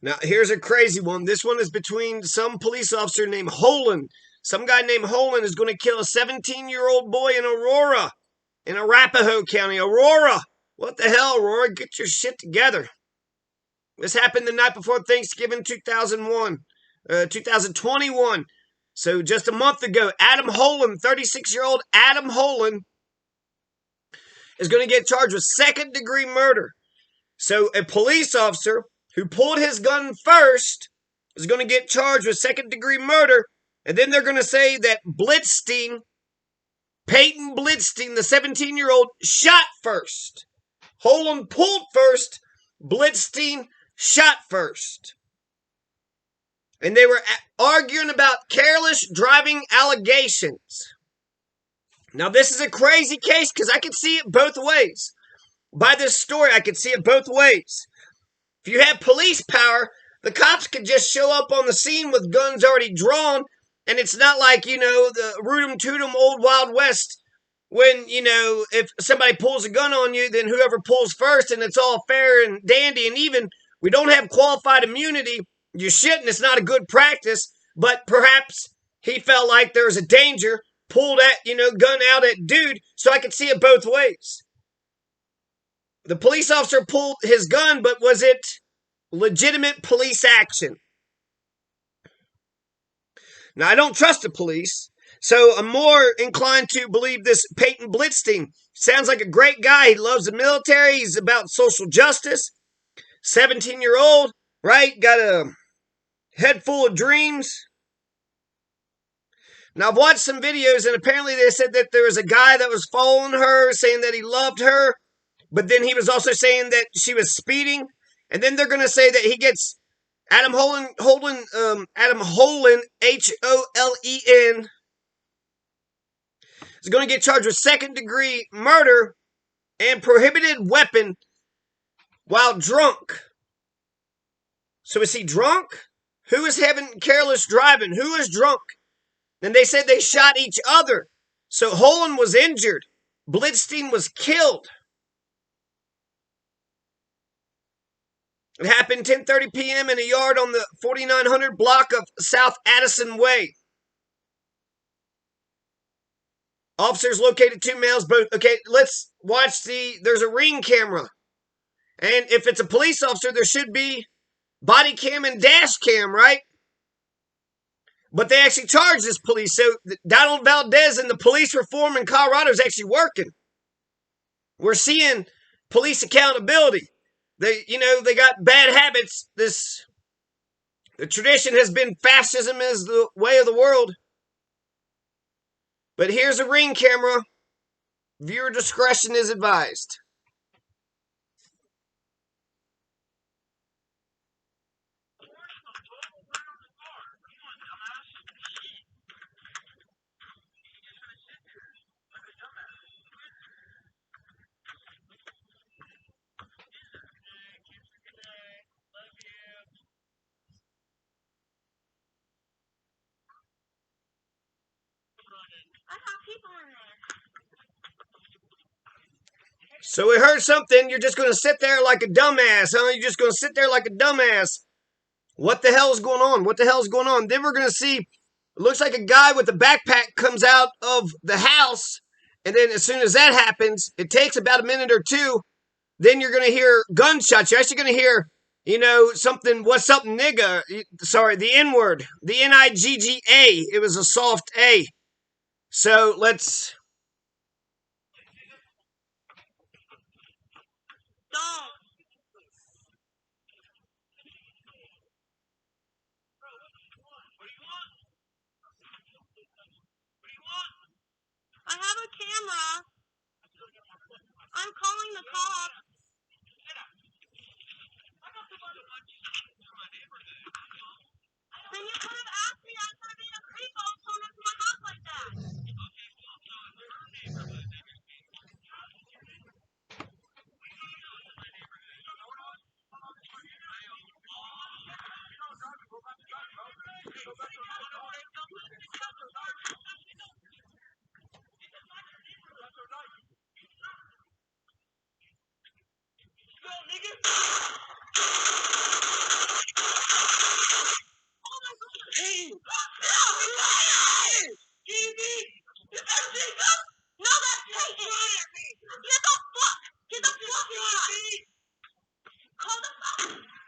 Now, here's a crazy one. This one is between some police officer named Holen. Some guy named Holen is going to kill a 17-year-old boy in Aurora, in Arapahoe County. Aurora! What the hell, Aurora? Get your shit together. This happened the night before Thanksgiving 2021. So just a month ago, Adam Holen, 36-year-old Adam Holen, is going to get charged with second-degree murder. So a police officer who pulled his gun first is going to get charged with second-degree murder, and then they're going to say that Blitzstein, Peyton Blitzstein, the 17-year-old, shot first. Holen pulled first, Blitzstein shot first. And they were arguing about careless driving allegations. Now, this is a crazy case because I can see it both ways. By this story, I can see it both ways. If you have police power, the cops could just show up on the scene with guns already drawn, and it's not like, the root-em-toot-em old Wild West when, if somebody pulls a gun on you, then whoever pulls first, and it's all fair and dandy, and even we don't have qualified immunity. You're shitting, it's not a good practice, but perhaps he felt like there was a danger, pulled that, gun out at dude, so I could see it both ways. The police officer pulled his gun, but was it legitimate police action? Now, I don't trust the police, so I'm more inclined to believe this Peyton Blitzstein. Sounds like a great guy. He loves the military. He's about social justice. 17-year-old, right? Got a head full of dreams. Now, I've watched some videos, and apparently they said that there was a guy that was following her, saying that he loved her. But then he was also saying that she was speeding. And then they're going to say that he gets Adam Holen, Holen, is going to get charged with second-degree murder and prohibited weapon while drunk. So is he drunk? Who is having careless driving? Who is drunk? And they said they shot each other. So Holen was injured. Blitzstein was killed. It happened 10:30 p.m. in a yard on the 4900 block of South Addison Way. Officers located two males, both. Okay, let's watch there's a ring camera. And if it's a police officer, there should be body cam and dash cam, right? But they actually charged this police. So Donald Valdez and the police reform in Colorado is actually working. We're seeing police accountability. They got bad habits. The tradition has been fascism is the way of the world. But here's a ring camera. Viewer discretion is advised. So we heard something. You're just going to sit there like a dumbass, huh? You're just going to sit there like a dumbass. What the hell is going on? What the hell is going on? Then we're going to see, it looks like a guy with a backpack comes out of the house. And then as soon as that happens, it takes about a minute or two. Then you're going to hear gunshots. You're actually going to hear, something, what's up, nigga? Sorry, the N-word. The N-I-G-G-A. It was a soft A. So let's... I have a camera. I'm calling the cops. Then you could have asked me. I could have been a creep. I was coming up to my house like that.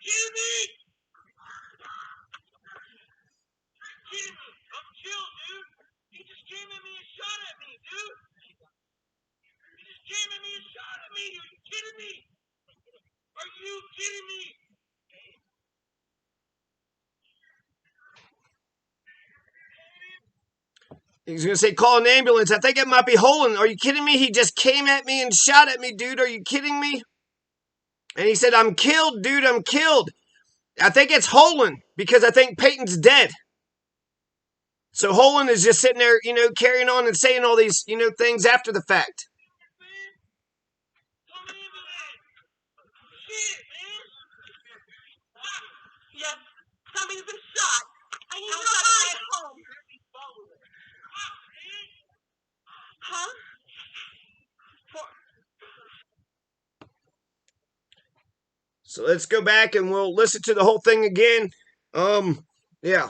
Jimmy! Jimmy, I'm killed, dude. He just came at me and shot at me, dude. He just came at me and shot at me. Are you kidding me? Are you kidding me? He's going to say, call an ambulance. I think it might be Holen. Are you kidding me? He just came at me and shot at me, dude. Are you kidding me? And he said, I'm killed, dude. I'm killed. I think it's Holen because I think Peyton's dead. So Holen is just sitting there, carrying on and saying all these, things after the fact. Yep, somebody's been shot. I need to ride home. Huh? So let's go back and we'll listen to the whole thing again. Yeah.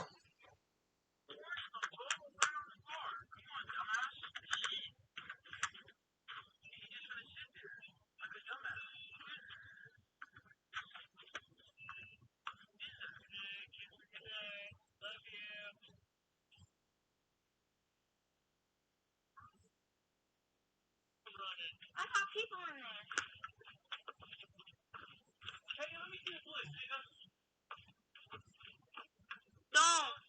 I saw people in there. Hey, let me see the blitz. Don't.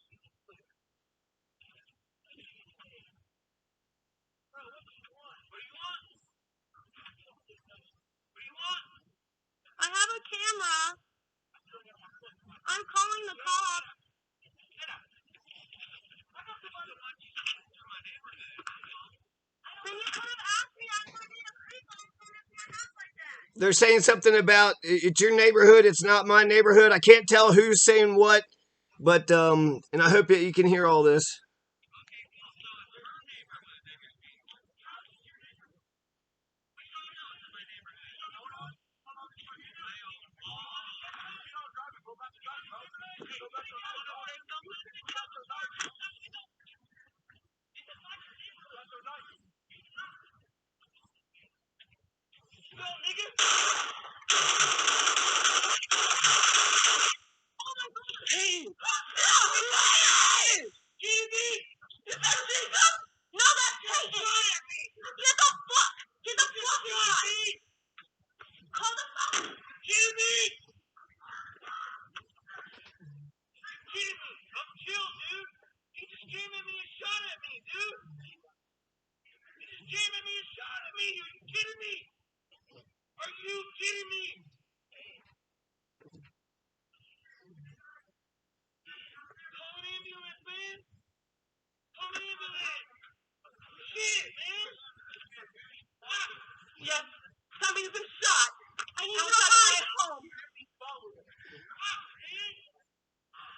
I have a camera. I'm calling the cops. Then you could have asked me. I'm going to be a creep on my house like that. They're saying something about it's your neighborhood, it's not my neighborhood. I can't tell who's saying what, but and I hope that you can hear all this. Hey! Is that Jesus? No, that's Peyton. Get the fuck! Get the fuck out! Call the phone! Jimmy! Jimmy, I'm killed, dude. He just came at me and shot at me, dude. He just came at me and shot at me. Are you kidding me? Are you kidding me? Call an ambulance, man. Call an ambulance. Shit, man. Yep, somebody's been shot. I need to ride home.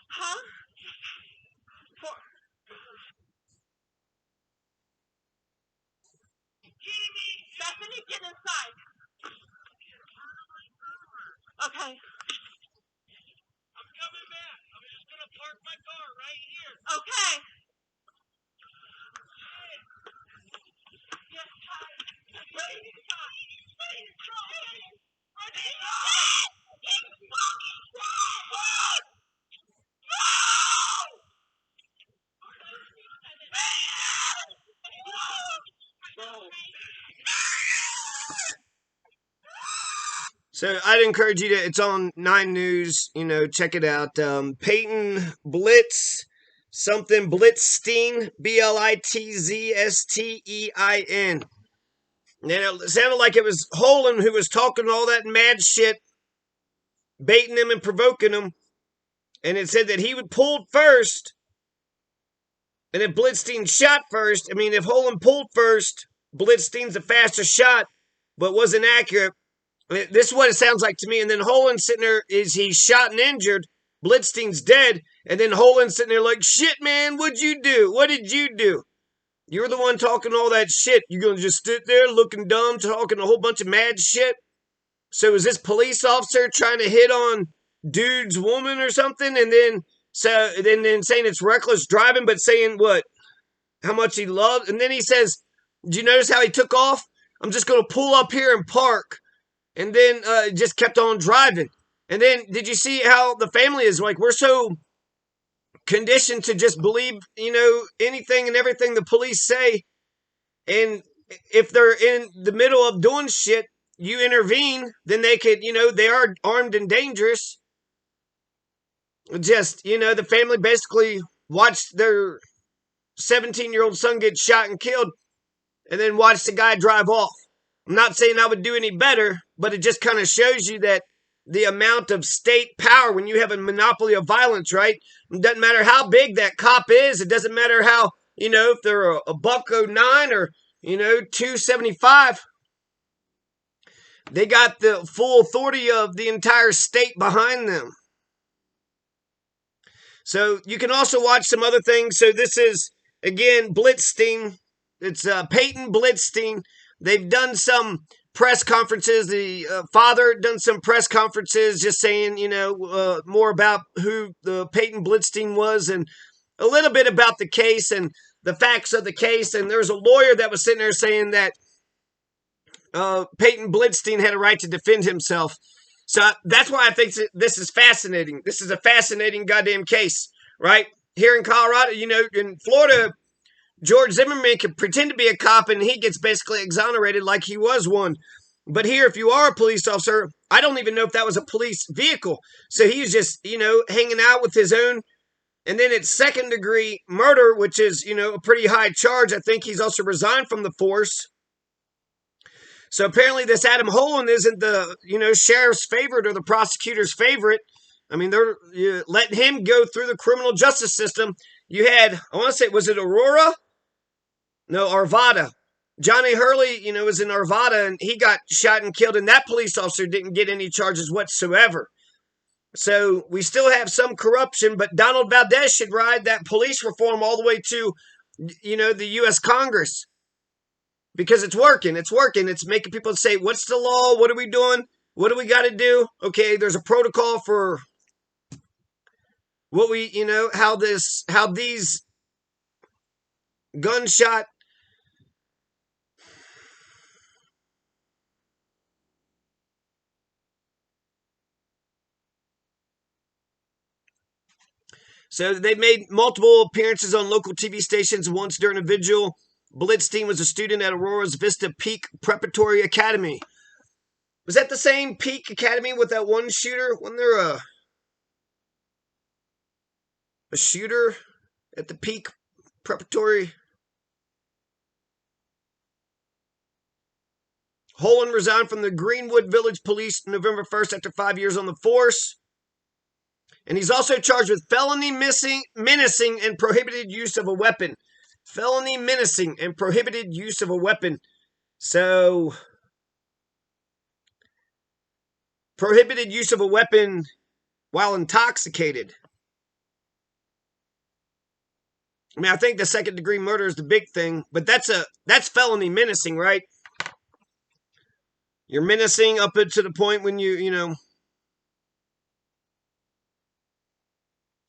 Huh? Bethany, get inside. Okay. I'm coming back. I'm just gonna park my car right here. Okay. Yes, Ty. Wait, Ty. Wait, Ty. He's fucking dead! So I'd encourage you to. It's on 9 News. Check it out. Peyton Blitz something Blitzstein, Blitzstein. And it sounded like it was Holen who was talking all that mad shit, baiting him and provoking him. And it said that he would pulled first, and if Blitzstein shot first. I mean, if Holen pulled first, Blitzstein's a faster shot, but wasn't accurate. This is what it sounds like to me. And then Holen sitting there, he's shot and injured. Blitzstein's dead. And then Holen sitting there like, shit, man, what'd you do? What did you do? You're the one talking all that shit. You're going to just sit there looking dumb, talking a whole bunch of mad shit? So is this police officer trying to hit on dude's woman or something? And then saying it's reckless driving, but saying what? How much he loved? And then he says, did you notice how he took off? I'm just going to pull up here and park. And then just kept on driving. And then did you see how the family is like? We're so conditioned to just believe, anything and everything the police say. And if they're in the middle of doing shit, you intervene, then they could, they are armed and dangerous. Just, the family basically watched their 17-year-old son get shot and killed and then watched the guy drive off. I'm not saying I would do any better, but it just kind of shows you that the amount of state power when you have a monopoly of violence, right? It doesn't matter how big that cop is. It doesn't matter how, if they're a $1.09 or, 275. They got the full authority of the entire state behind them. So you can also watch some other things. So this is, again, Blitzstein. It's Peyton Blitzstein. They've done some press conferences. The father done some press conferences just saying, more about who the Peyton Blitzstein was and a little bit about the case and the facts of the case. And there was a lawyer that was sitting there saying that Peyton Blitzstein had a right to defend himself. So that's why I think this is fascinating. This is a fascinating goddamn case, right? Here in Colorado, in Florida, George Zimmerman can pretend to be a cop and he gets basically exonerated like he was one. But here, if you are a police officer, I don't even know if that was a police vehicle. So he was just, hanging out with his own. And then it's second-degree murder, which is, a pretty high charge. I think he's also resigned from the force. So apparently this Adam Holen isn't the, sheriff's favorite or the prosecutor's favorite. I mean, they're letting him go through the criminal justice system. You had, I want to say, was it Aurora? No, Arvada. Johnny Hurley, was in Arvada and he got shot and killed, and that police officer didn't get any charges whatsoever. So we still have some corruption, but Donald Valdez should ride that police reform all the way to, the U.S. Congress. Because it's working. It's working. It's making people say, what's the law? What are we doing? What do we got to do? Okay, there's a protocol for what we, how these gunshot So they made multiple appearances on local TV stations. Once during a vigil, Blitzstein was a student at Aurora's Vista Peak Preparatory Academy. Was that the same Peak Academy with that one shooter? Wasn't there a shooter at the Peak Preparatory? Holen resigned from the Greenwood Village Police November 1st after 5 years on the force. And he's also charged with felony menacing and prohibited use of a weapon. Felony menacing and prohibited use of a weapon. So, prohibited use of a weapon while intoxicated. I mean, I think the second-degree murder is the big thing, but that's felony menacing, right? You're menacing up to the point when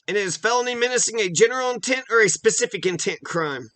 and is felony menacing a general intent or a specific intent crime?